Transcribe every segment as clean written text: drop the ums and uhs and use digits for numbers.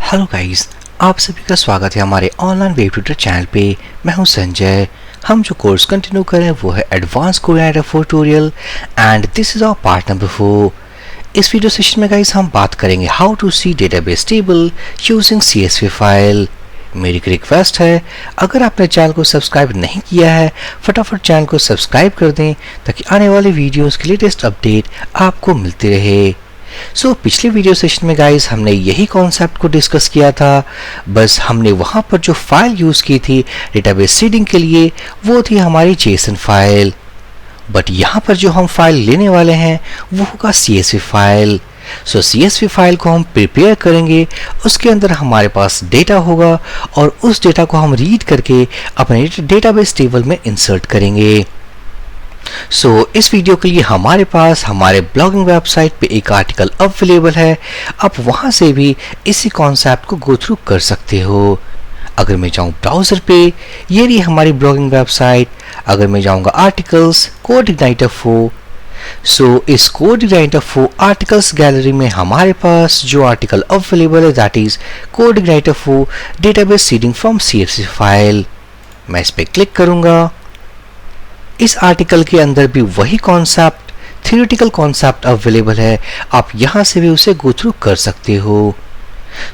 Hello guys, आप सभी का स्वागत है हमारे ऑनलाइन वेब ट्यूटर चैनल पे। मैं हूं संजय। हम जो कोर्स कंटिन्यू कर रहे हैं वो है advance coordinator tutorial and this is our part number 4। इस वीडियो सेशन में गाइस हम बात करेंगे how to see database table using CSV file. मेरी एक रिक्वेस्ट है, अगर आपने चैनल को सब्सक्राइब नहीं किया है फटाफट चैनल को सब्सक्राइब कर दें ताकि आने वाले वीडियोस के लेटेस्ट अपडेट आपको मिलते रहे। पिछले वीडियो सेशन में गाइस हमने यही कॉन्सेप्ट को डिस्कस किया था, बस हमने वहां पर जो फाइल यूज की थी डेटाबेस सीडिंग के लिए वो थी हमारी JSON फाइल। बट यहाँ पर जो हम फाइल लेने वाले हैं वो होगा CSV फाइल। CSV फाइल को हम प्रिपेयर करेंगे, उसके अंदर हमारे पास डेटा होगा और उस डेटा को हम रीड करके अपने डेटाबेस टेबल में इंसर्ट करेंगे। इस वीडियो के लिए हमारे पास हमारे ब्लॉगिंग वेबसाइट पे एक आर्टिकल अवेलेबल है। आप वहां से भी इसी कॉन्सेप्ट को गो थ्रू कर सकते हो। अगर मैं जाऊं ब्राउजर पे, ये रही हमारी ब्लॉगिंग वेबसाइट। अगर मैं जाऊंगा आर्टिकल्स कोड इग्नाइटर 4, इस कोड इग्नाइटर 4 आर्टिकल्स गैलरी में हमारे पास जो आर्टिकल अवेलेबल है that is code igniter 4 database seeding from CSV file. मैं इस पे क्लिक करूंगा। इस आर्टिकल के अंदर भी वही कॉन्सेप्ट, थ्योरेटिकल कॉन्सेप्ट अवेलेबल है, आप यहां से भी उसे गो थ्रू कर सकते हो।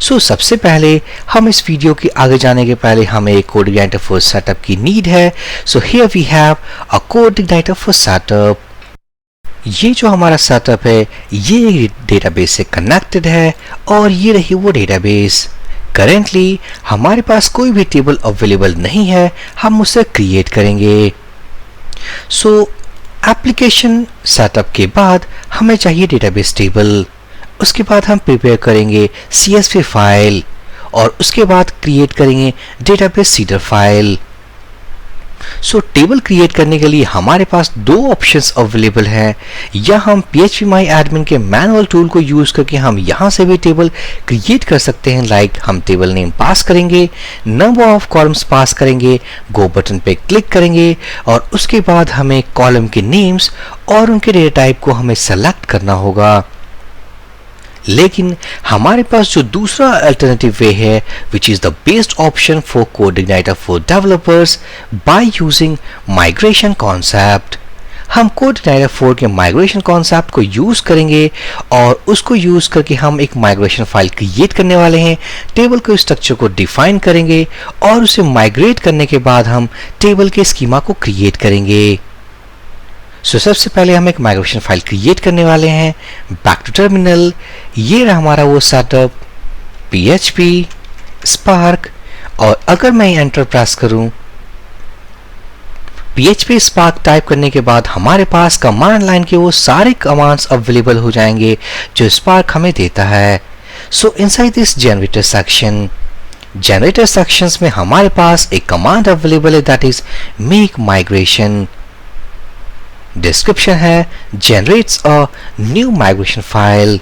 सबसे पहले हम इस वीडियो के आगे जाने के पहले हमें एक कोड इग्नाइटर 4 सेटअप की नीड है। Here we have a CodeIgniter 4 setup. ये जो हमारा सेटअप है ये डेटाबेस से कनेक्टेड है और ये रही वो डेटाबेस। करेंटली हमारे पास कोई भी टेबल अवेलेबल नहीं है, हम उसे क्रिएट करेंगे। एप्लीकेशन सेटअप के बाद हमें चाहिए डेटाबेस टेबल। उसके बाद हम प्रिपेयर करेंगे CSV फाइल और उसके बाद क्रिएट करेंगे database cedar file. Table create करने के लिए हमारे पास दो ऑप्शंस अवेलेबल हैं। या हम phpMyAdmin के मैनुअल टूल को यूज करके हम यहां से भी टेबल क्रिएट कर सकते हैं। लाइक हम टेबल नेम पास करेंगे, नंबर ऑफ कॉलम्स पास करेंगे, गो बटन पे क्लिक करेंगे और उसके बाद हमें कॉलम के नेम्स और उनके डेटा टाइप को हमें सेलेक्ट करना होगा। लेकिन हमारे पास जो दूसरा अल्टरनेटिव वे है which is the best option for code igniter 4 developers by using migration concept. हम कोड इग्नाइटर 4 के माइग्रेशन कॉन्सेप्ट को यूज करेंगे और उसको यूज करके हम एक माइग्रेशन फाइल क्रिएट करने वाले हैं। टेबल के स्ट्रक्चर को डिफाइन करेंगे और उसे माइग्रेट करने के बाद हम टेबल के स्कीमा को क्रिएट करेंगे। सबसे पहले हम एक माइग्रेशन फाइल क्रिएट करने वाले हैं। बैक टू टर्मिनल, ये रहा हमारा वो सेटअप PHP Spark और अगर मैं एंटर प्रेस करूं, PHP Spark टाइप करने के बाद हमारे पास कमांड लाइन के वो सारे कमांड्स अवेलेबल हो जाएंगे जो Spark हमें देता है। इनसाइड दिस जनरेटर सेक्शंस में हमारे पास एक कमांड अवेलेबल है that is make migration. Description है generates a new migration file.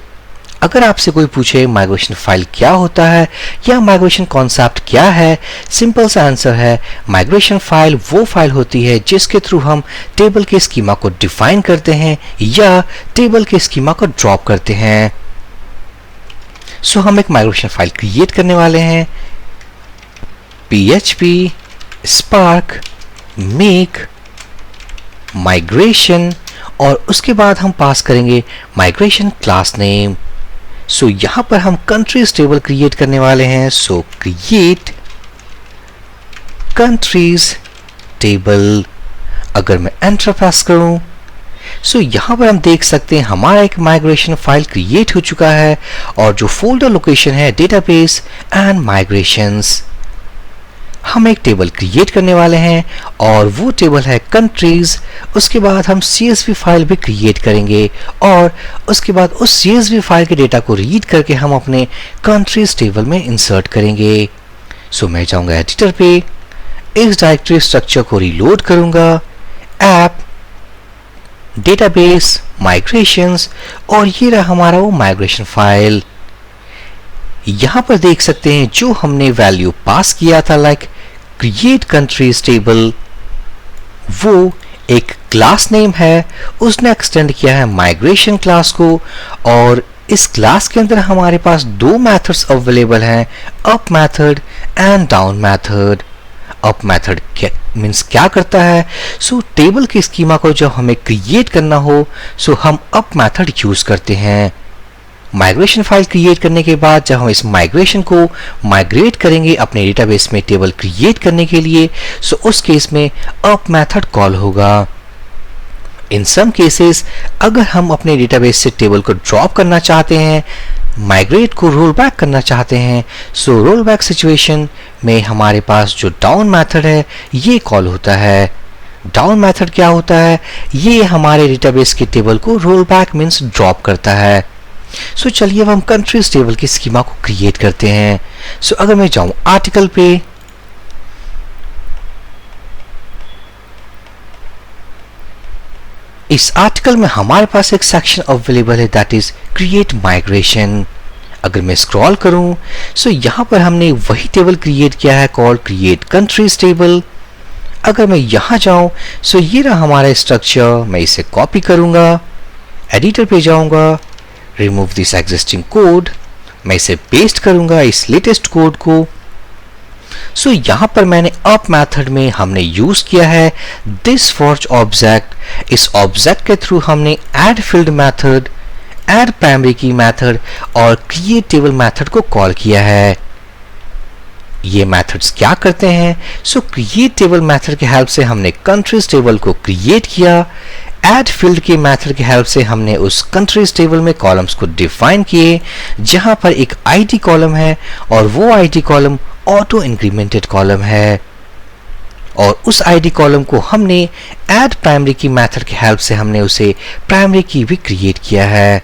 अगर आपसे कोई पूछे माइग्रेशन फाइल क्या होता है या माइग्रेशन कॉन्सेप्ट क्या है, सिंपल सा आंसर है माइग्रेशन फाइल वो फाइल होती है जिसके थ्रू हम टेबल के स्कीमा को डिफाइन करते हैं या टेबल के स्कीमा को ड्रॉप करते हैं। हम एक माइग्रेशन फाइल क्रिएट करने वाले हैं। PHP Spark make माइग्रेशन और उसके बाद हम पास करेंगे माइग्रेशन क्लास नेम। यहां पर हम कंट्रीज टेबल क्रिएट करने वाले हैं। Create countries table. अगर मैं एंटर प्रेस करूं, यहां पर हम देख सकते हैं हमारा एक माइग्रेशन फाइल क्रिएट हो चुका है और जो फोल्डर लोकेशन है डेटाबेस एंड माइग्रेशंस। हम एक टेबल क्रिएट करने वाले हैं और वो टेबल है कंट्रीज। उसके बाद हम CSV फाइल भी क्रिएट करेंगे और उसके बाद उस CSV फाइल के डेटा को रीड करके हम अपने कंट्रीज टेबल में इंसर्ट करेंगे। मैं जाऊंगा एडिटर पे, इस डायरेक्टरी स्ट्रक्चर को रीलोड करूंगा, ऐप, डेटाबेस, माइग्रेशंस और ये रहा हमारा वो माइग्रेशन फाइल। यहां पर देख सकते हैं जो हमने वैल्यू पास किया था लाइक क्रिएट कंट्रीज टेबल, वो एक क्लास नेम है, उसने एक्सटेंड किया है माइग्रेशन क्लास को और इस क्लास के अंदर हमारे पास दो मेथड्स अवेलेबल हैं, up method and down method. Up method क्या करता है? टेबल के स्कीमा को जब हमें क्रिएट करना हो हम अप मेथड यूज करते हैं। माइग्रेशन फाइल क्रिएट करने के बाद जब हम इस माइग्रेशन को माइग्रेट करेंगे अपने डेटाबेस में टेबल क्रिएट करने के लिए, उस केस में अप मेथड कॉल होगा। इन सम केसेस अगर हम अपने डेटाबेस से टेबल को ड्रॉप करना चाहते हैं, माइग्रेट को रोल बैक करना चाहते हैं, रोल बैक सिचुएशन में हमारे पास जो डाउन मेथड है ये कॉल होता है। डाउन मेथड क्या होता है? ये हमारे डेटाबेस के टेबल को रोल बैक मीन्स ड्रॉप करता है। चलिए अब हम कंट्रीज टेबल की स्कीमा को क्रिएट करते हैं। अगर मैं जाऊं आर्टिकल पे, इस आर्टिकल में हमारे पास एक सेक्शन अवेलेबल है दैट इज क्रिएट माइग्रेशन। अगर मैं स्क्रॉल करूं यहां पर हमने वही टेबल क्रिएट किया है कॉल्ड क्रिएट कंट्रीज टेबल। अगर मैं यहां जाऊं ये रहा हमारा स्ट्रक्चर। मैं इसे कॉपी करूंगा, एडिटर पे जाऊंगा, रिमूव दिस एग्जिस्टिंग कोड, मैं इसे पेस्ट करूंगा इस लेटेस्ट कोड को। यहां पर मैंने अप मेथड में हमने यूज किया है दिस फॉर्च ऑब्जेक्ट। इस ऑब्जेक्ट के थ्रू हमने add field method, add primary की मेथड और क्रिएट टेबल मेथड को कॉल किया है। ये मेथड्स क्या करते हैं? क्रिएट टेबल मेथड के हेल्प से हमने कंट्रीज टेबल को क्रिएट किया। ऐड फील्ड के मेथड की हेल्प से हमने उस कंट्रीज टेबल में कॉलम्स को डिफाइन किए, जहां पर एक आईडी कॉलम है और वो ID column auto incremented column है। और उस आईडी कॉलम को हमने ऐड प्राइमरी की मेथड की हेल्प से हमने उसे प्राइमरी की भी क्रिएट किया है।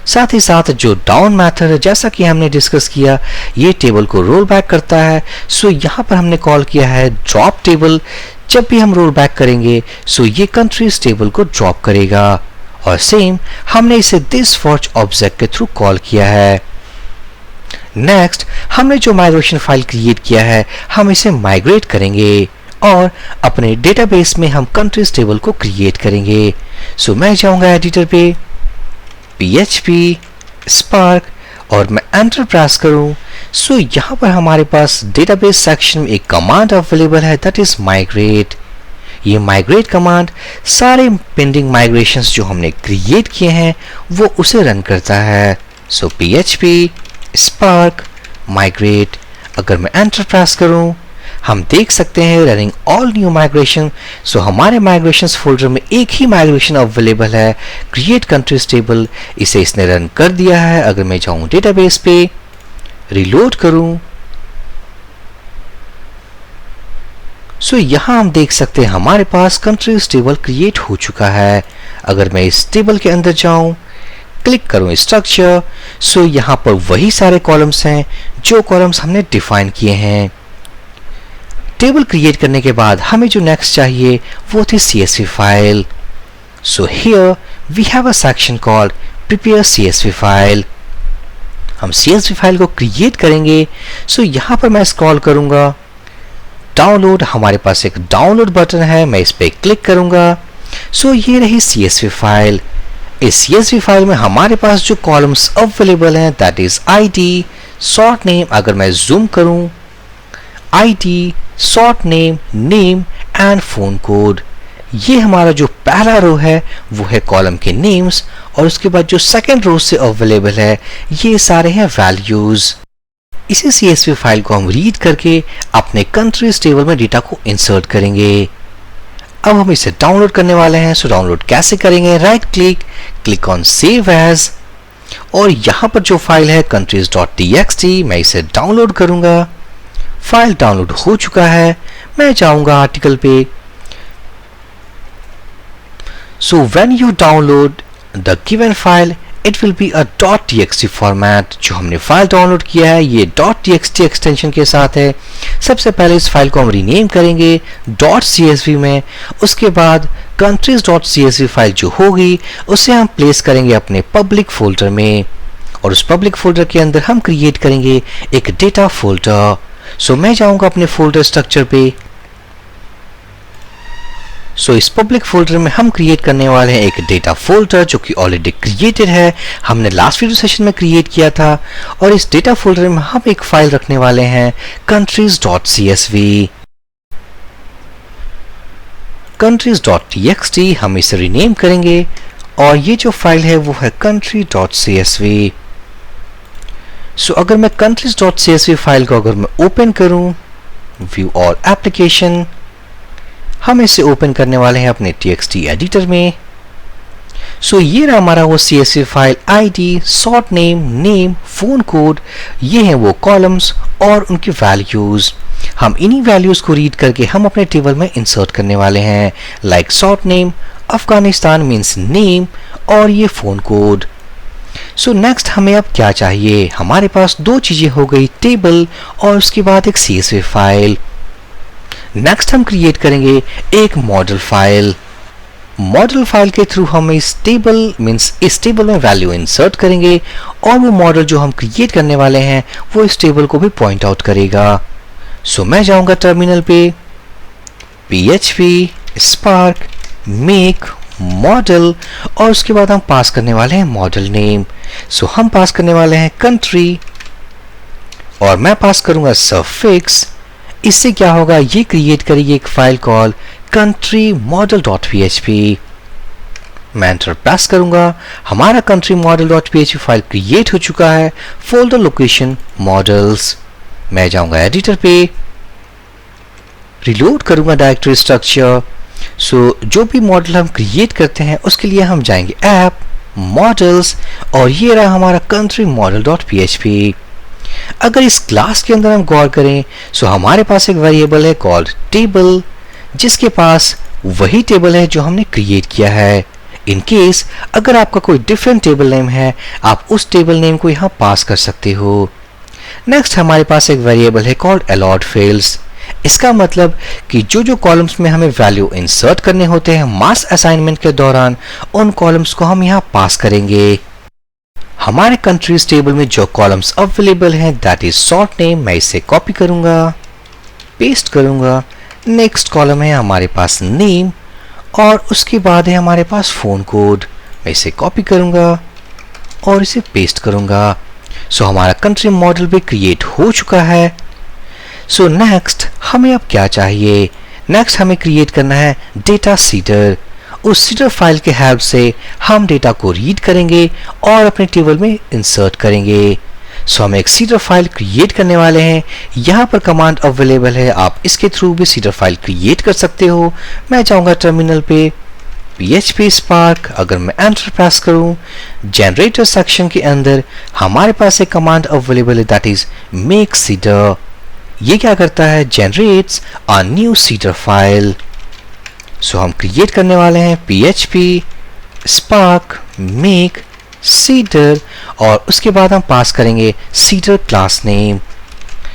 साथ ही साथ जो डाउन मेथड है, जैसा कि हमने डिस्कस किया, ये टेबल को रोल बैक करता है। यहाँ पर हमने कॉल किया है ड्रॉप टेबल। जब भी हम रोल बैक करेंगे ये कंट्रीज टेबल को ड्रॉप करेगा। और सेम हमने इसे दिस फॉर्च ऑब्जेक्ट के थ्रू कॉल किया है। नेक्स्ट हमने जो माइग्रेशन फाइल क्रिएट किया है हम इसे माइग्रेट करेंगे और अपने डेटाबेस में हम कंट्रीज टेबल को क्रिएट करेंगे। मैं जाऊंगा एडिटर पे, PHP Spark और मैं एंटर प्रेस करूं यहाँ पर हमारे पास डेटाबेस सेक्शन में एक कमांड अवेलेबल है दैट इज माइग्रेट। ये माइग्रेट कमांड सारे पेंडिंग माइग्रेशंस जो हमने क्रिएट किए हैं वो उसे रन करता है। PHP Spark migrate, अगर मैं एंटर प्रेस करूं हम देख सकते हैं रनिंग ऑल न्यू माइग्रेशन। हमारे माइग्रेशंस फोल्डर में एक ही माइग्रेशन अवेलेबल है, क्रिएट कंट्रीज टेबल। इसे इसने रन कर दिया है। अगर मैं जाऊं डेटाबेस पे, रिलोड करूं यहां हम देख सकते हैं हमारे पास कंट्रीज टेबल क्रिएट हो चुका है। अगर मैं इस टेबल के अंदर जाऊं, क्लिक करूं स्ट्रक्चर, यहां पर वही सारे कॉलम्स हैं जो कॉलम्स हमने डिफाइन किए हैं। टेबल क्रिएट करने के बाद हमें जो नेक्स्ट चाहिए वो थी CSV file. Here we have a section called prepare CSV file. हम CSV फाइल को क्रिएट करेंगे। यहाँ पर मैं स्क्रॉल करूंगा, डाउनलोड, हमारे पास एक डाउनलोड बटन है, मैं इस पे क्लिक करूंगा। ये रही CSV फाइल। इस CSV फाइल में हमारे पास जो कॉलम्स अवेलेबल हैं that is ID, short name, अगर मैं जूम करूं, ID, short name, name and phone code. ये हमारा जो पहला रो है वो है कॉलम के नेम्स और उसके बाद जो सेकंड रो से अवेलेबल है ये सारे हैं वैल्यूज। इसी CSV फाइल को हम रीड करके अपने कंट्रीज टेबल में डेटा को इंसर्ट करेंगे। अब हम इसे डाउनलोड करने वाले हैं। डाउनलोड कैसे करेंगे? Right click, click on save as और यहाँ पर जो फाइल है countries.txt, मैं इसे डाउनलोड करूंगा। फाइल डाउनलोड हो चुका है। मैं जाऊंगा आर्टिकल पे। when you download the given file it will be a .txt format। जो हमने फाइल डाउनलोड किया है ये .txt एक्सटेंशन के साथ है। सबसे पहले इस फाइल को हम रीनेम करेंगे .csv में। उसके बाद countries.csv फाइल जो होगी उसे हम प्लेस करेंगे अपने पब्लिक फोल्डर में और उस पब्लिक फोल्डर के अंदर हम क्रिएट करेंगे एक डेटा फोल्डर। मैं जाऊंगा अपने फोल्डर स्ट्रक्चर पे। सो इस पब्लिक फोल्डर में हम क्रिएट करने वाले हैं एक डेटा फोल्डर जो कि ऑलरेडी क्रिएटेड है, हमने लास्ट वीडियो सेशन में क्रिएट किया था। और इस डेटा फोल्डर में हम एक फाइल रखने वाले हैं countries.csv। countries.txt हम इसे रीनेम करेंगे और ये जो फाइल है वो है country.csv। सो अगर मैं countries.csv फाइल को अगर मैं ओपन करूं, व्यू और एप्लीकेशन, हम इसे ओपन करने वाले हैं अपने txt एडिटर में। सो ये रहा हमारा वो CSV file, ID, sort name, name, phone code, ये हैं वो कॉलम्स और उनकी वैल्यूज। हम इन्हीं वैल्यूज को रीड करके हम अपने टेबल में इंसर्ट करने वाले हैं, like sort name, Afghanistan means name और ये फोन कोड। सो नेक्स्ट हमें अब क्या चाहिए, हमारे पास दो चीजें हो गई, टेबल और उसके बाद एक CSV फाइल। नेक्स्ट हम क्रिएट करेंगे एक मॉडल फाइल। मॉडल फाइल के थ्रू हम इस टेबल मीन्स इस टेबल में वैल्यू इंसर्ट करेंगे और वो मॉडल जो हम क्रिएट करने वाले हैं वो इस टेबल को भी पॉइंट आउट करेगा। सो मैं जाऊंगा टर्मिनल पे, php spark make मॉडल और उसके बाद हम पास करने वाले हैं मॉडल नेम। सो हम पास करने वाले हैं कंट्री और मैं पास करूंगा सफिक्स। इससे क्या होगा, ये क्रिएट करेगी एक फाइल कॉल country_model.php। मैं एंटर प्रेस करूंगा, हमारा country_model.php फाइल क्रिएट हो चुका है, फोल्डर लोकेशन मॉडल्स। मैं जाऊंगा एडिटर पे, रिलोड करूंगा डायरेक्टरी स्ट्रक्चर। सो जो भी मॉडल हम क्रिएट करते हैं उसके लिए हम जाएंगे ऐप, मॉडल्स और ये रहा हमारा country_model.php। अगर इस क्लास के अंदर हम गौर करें सो हमारे पास एक वेरिएबल है कॉल्ड टेबल, जिसके पास वही टेबल है जो हमने क्रिएट किया है। इन केस अगर आपका कोई डिफरेंट टेबल नेम है, आप उस टेबल नेम को यहाँ पास कर सकते हो। नेक्स्ट हमारे पास एक वेरिएबल है कॉल्ड allowed fields। इसका मतलब कि जो जो कॉलम्स में हमें वैल्यू इंसर्ट करने होते हैं मास असाइनमेंट के दौरान, उन कॉलम्स को हम यहाँ पास करेंगे। हमारे कंट्रीज टेबल में जो कॉलम्स अवेलेबल हैं दैट इज सॉर्ट नेम, मैं इसे कॉपी करूंगा, पेस्ट करूंगा। नेक्स्ट कॉलम है हमारे पास नेम और उसके बाद है हमारे पास फोन कोड, मैं इसे कॉपी करूंगा और इसे पेस्ट करूंगा। सो हमारा कंट्री मॉडल भी क्रिएट हो चुका है। सो नेक्स्ट हमें अब क्या चाहिए, नेक्स्ट हमें क्रिएट करना है डेटा सीडर। उस सीडर फाइल के हेल्प से हम डेटा को रीड करेंगे और अपने टेबल में इंसर्ट करेंगे। सो हम एक सीडर फाइल क्रिएट करने वाले हैं। यहाँ पर कमांड अवेलेबल है, आप इसके थ्रू भी सीडर फाइल क्रिएट कर सकते हो। मैं जाऊंगा टर्मिनल पे, php spark, अगर मैं एंटर प्रेस करूं, जनरेटर सेक्शन के अंदर हमारे पास एक कमांड अवेलेबल है दैट इज मेक सीडर। ये क्या करता है, generates a new seeder file. So हम क्रिएट करने वाले हैं php spark make सीडर और उसके बाद हम पास करेंगे सीडर क्लास नेम।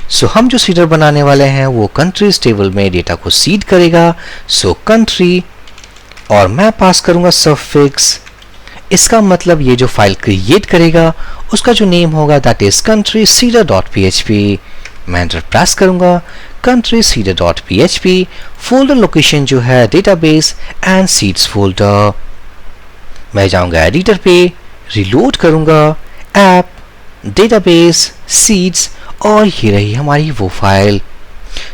सो हम जो सीडर बनाने वाले हैं वो कंट्रीज टेबल में डेटा को सीड करेगा। सो कंट्री और मैं पास करूंगा सफिक्स। इसका मतलब ये जो फाइल क्रिएट करेगा उसका जो नेम होगा दैट इज countryseeder.php। मैं एंटर प्रेस करूंगा, countryseeder.php, फोल्डर लोकेशन जो है डेटाबेस एंड सीड्स फोल्डर। मैं जाऊंगा एडिटर पे, रिलोड करूंगा, ऐप, डेटाबेस, सीड्स और ये रही हमारी वो फाइल।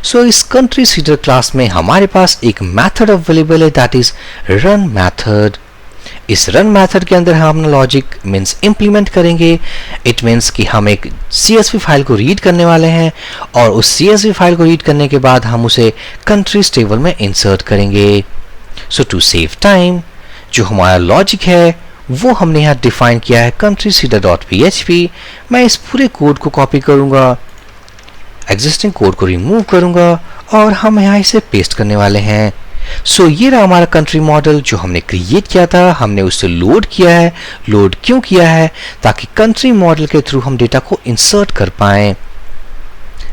सो इस कंट्री सीडर क्लास में हमारे पास एक मेथड अवेलेबल है दैट इज रन मेथड। इस रन मेथड के अंदर हम लॉजिक मीन्स इंप्लीमेंट करेंगे। इट मीन्स कि हम एक CSV फाइल को रीड करने वाले हैं और उस CSV फाइल को रीड करने के बाद हम उसे कंट्रीज टेबल में इंसर्ट करेंगे। सो टू सेव टाइम जो हमारा लॉजिक है वो हमने यहाँ डिफाइन किया है countryseeder.php। मैं इस पूरे कोड को कॉपी करूंगा, एग्जिस्टिंग कोड को रिमूव करूंगा और हम यहाँ इसे पेस्ट करने वाले हैं। सो ये रहा हमारा कंट्री मॉडल जो हमने क्रिएट किया था, हमने उसे लोड किया है। लोड क्यों किया है, ताकि कंट्री मॉडल के थ्रू हम डेटा को इंसर्ट कर पाएं।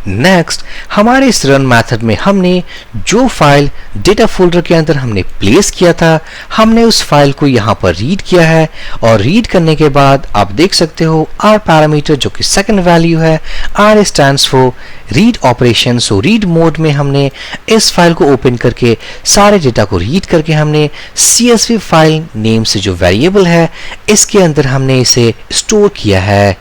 नेक्स्ट हमारे इस रन मेथड में हमने जो फाइल डेटा फोल्डर के अंदर हमने प्लेस किया था, हमने उस फाइल को यहाँ पर रीड किया है और रीड करने के बाद आप देख सकते हो आर पैरामीटर जो कि सेकंड वैल्यू है, R stands for read operation. So read mode में हमने इस फाइल को ओपन करके सारे डेटा को रीड करके हमने CSV फाइल नेम से जो वेरिएबल है इसके अंदर हमने इसे स्टोर किया है।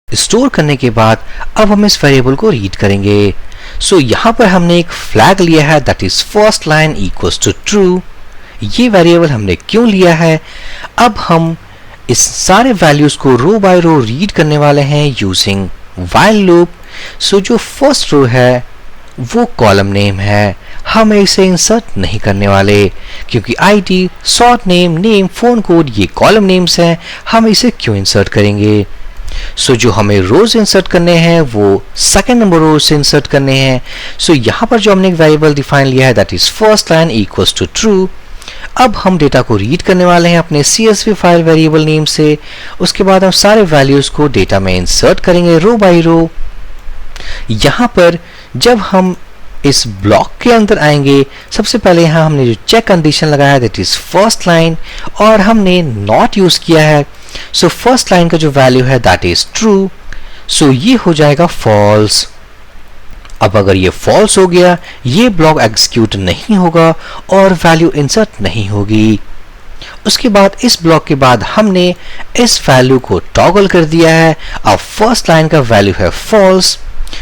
स्टोर करने के बाद अब हम इस वेरिएबल को रीड करेंगे। सो यहाँ पर हमने एक फ्लैग लिया है that is first line equals to true. ये वेरिएबल हमने क्यों लिया है, अब हम इस सारे वैल्यूज को रो बाय रो रीड करने वाले हैं यूजिंग व्हाइल लूप। सो जो फर्स्ट रो है वो कॉलम नेम है, हम इसे इंसर्ट नहीं करने वाले क्योंकि ID, short name, name, phone code ये कॉलम नेम्स हैं, हम इसे क्यों इंसर्ट करेंगे। सो जो हमें रोज इंसर्ट करने हैं वो सेकंड नंबर रोज से इंसर्ट करने हैं। सो यहाँ पर जो हमने एक वेरिएबल डिफाइन लिया है that is first line equals to true. अब हम डेटा को रीड करने वाले हैं अपने CSV फाइल वेरिएबल नेम से। उसके बाद हम सारे वैल्यूज को डेटा में इंसर्ट करेंगे रो बाय रो। यहाँ पर जब हम इस ब्लॉक के अंदर आएंगे, सबसे पहले यहाँ हमने जो चेक कंडीशन लगाया है दैट इज फर्स्ट लाइन और हमने नॉट यूज किया है। सो फर्स्ट लाइन का जो वैल्यू है दैट इज ट्रू, सो ये हो जाएगा फॉल्स। अब अगर ये फॉल्स हो गया, ये ब्लॉक एग्जीक्यूट नहीं होगा और वैल्यू इंसर्ट नहीं होगी। उसके बाद इस ब्लॉक के बाद हमने इस वैल्यू को टॉगल कर दिया है। अब फर्स्ट लाइन का वैल्यू है फॉल्स।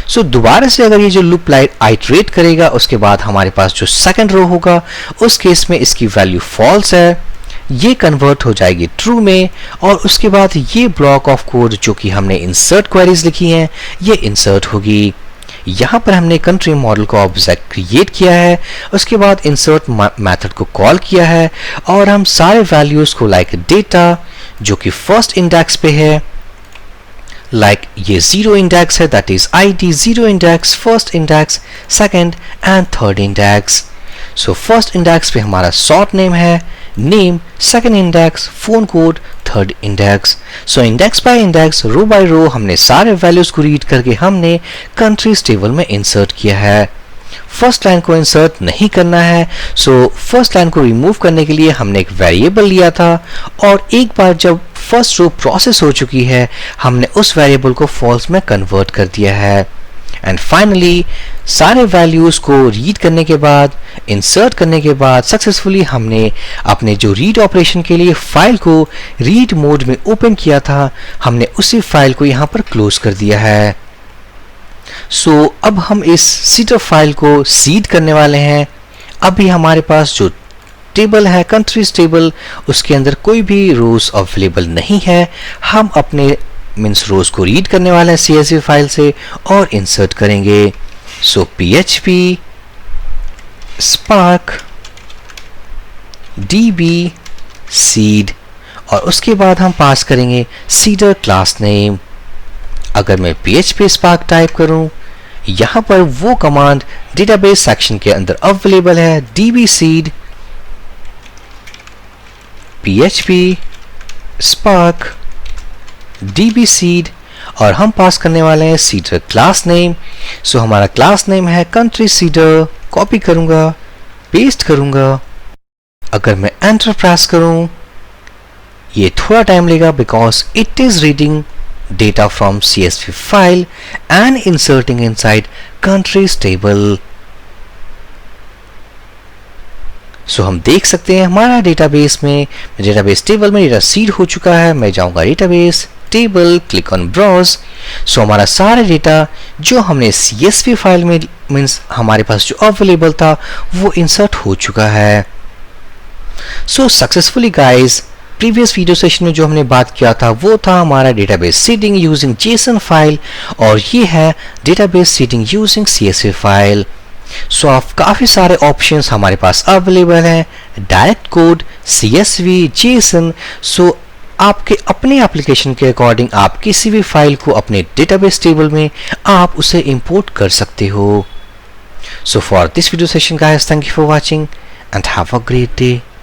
सो दोबारा से अगर ये जो लूप आइटरेट करेगा, उसके बाद हमारे पास जो सेकंड रो होगा उस केस में इसकी वैल्यू फॉल्स है, ये कन्वर्ट हो जाएगी ट्रू में और उसके बाद ये ब्लॉक ऑफ कोड जो कि हमने इंसर्ट क्वेरीज लिखी हैं ये इंसर्ट होगी। यहाँ पर हमने कंट्री मॉडल को ऑब्जेक्ट क्रिएट किया है, उसके बाद इंसर्ट मेथड को कॉल किया है और हम सारे वैल्यूज को लाइक डेटा जो कि फर्स्ट इंडेक्स पे है, लाइक ये 0 इंडेक्स है that is ID, 0 index, first index, second and third index. So first index पे हमारा शॉर्ट नेम है, name, second index, phone code, third index. So index by index, row by row हमने सारे values को read करके हमने countries table में insert किया है। फर्स्ट लाइन को इंसर्ट नहीं करना है, सो फर्स्ट लाइन को रिमूव करने के लिए हमने एक वेरिएबल लिया था और एक बार जब फर्स्ट रो प्रोसेस हो चुकी है हमने उस वेरिएबल को फॉल्स में कन्वर्ट कर दिया है। एंड फाइनली सारे वैल्यूज को रीड करने के बाद, इंसर्ट करने के बाद सक्सेसफुली हमने अपने जो रीड ऑपरेशन के लिए फाइल को रीड मोड में ओपन किया था, हमने उसी फाइल को यहाँ पर क्लोज कर दिया है। सो अब हम इस सीटर फाइल को सीड करने वाले हैं। अभी हमारे पास जो टेबल है कंट्रीज टेबल, उसके अंदर कोई भी रोज अवेलेबल नहीं है। हम अपने मीन्स रोज को रीड करने वाले हैं CSV फाइल से और इंसर्ट करेंगे। सो PHP स्पार्क DB सीड और उसके बाद हम पास करेंगे सीडर क्लास नेम। अगर मैं PHP स्पार्क टाइप करूं, यहाँ पर वो कमांड डेटाबेस सेक्शन के अंदर अवेलेबल है, DB seed PHP spark DB seed और हम पास करने वाले हैं सीडर क्लास नेम। सो हमारा क्लास नेम है कंट्री सीडर। कॉपी करूंगा, पेस्ट करूंगा। अगर मैं एंटर प्रेस करूं, ये थोड़ा टाइम लेगा because it is reading data from CSV file and inserting inside countries table। So हम देख सकते हैं हमारा डेटाबेस में, डेटाबेस टेबल में डेटा सीड हो चुका है। मैं जाऊंगा database table, click on browse. So हमारा सारा डेटा जो हमने CSV फाइल में मीन्स हमारे पास जो अवेलेबल था वो इंसर्ट हो चुका है। So successfully guys, previous video session में जो हमने बात किया था वो था हमारा database seeding using JSON file और ये है database seeding using CSV file. So आप काफ़ी सारे ऑप्शंस हमारे पास अवेलेबल हैं, direct code, CSV, JSON। So आपके अपने एप्लीकेशन के अकॉर्डिंग आप किसी भी फाइल को अपने डेटाबेस टेबल में आप उसे इंपोर्ट कर सकते हो। So for this video session guys, thank you for watching and have a great day.